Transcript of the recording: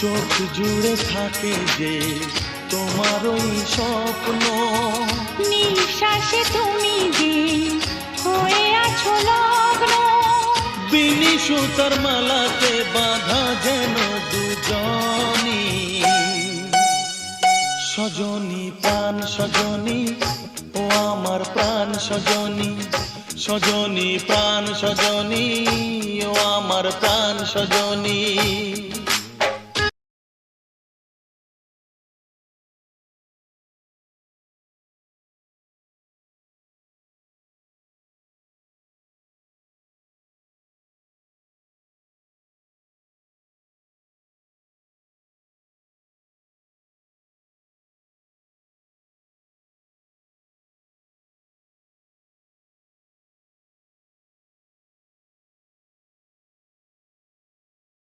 চোখ জুড়ে থাকে যে তোমার ওই স্বপ্ন, নিঃশ্বাসে তুমি যে হয়ে আছো লগ্ন। বিনি সুতার মালাতে বাঁধা যেন দুজনি, সজনী প্রাণ সজনী ও আমার প্রাণ সজনী, সজনী প্রাণ সজনী ও আমার প্রাণ সজনী।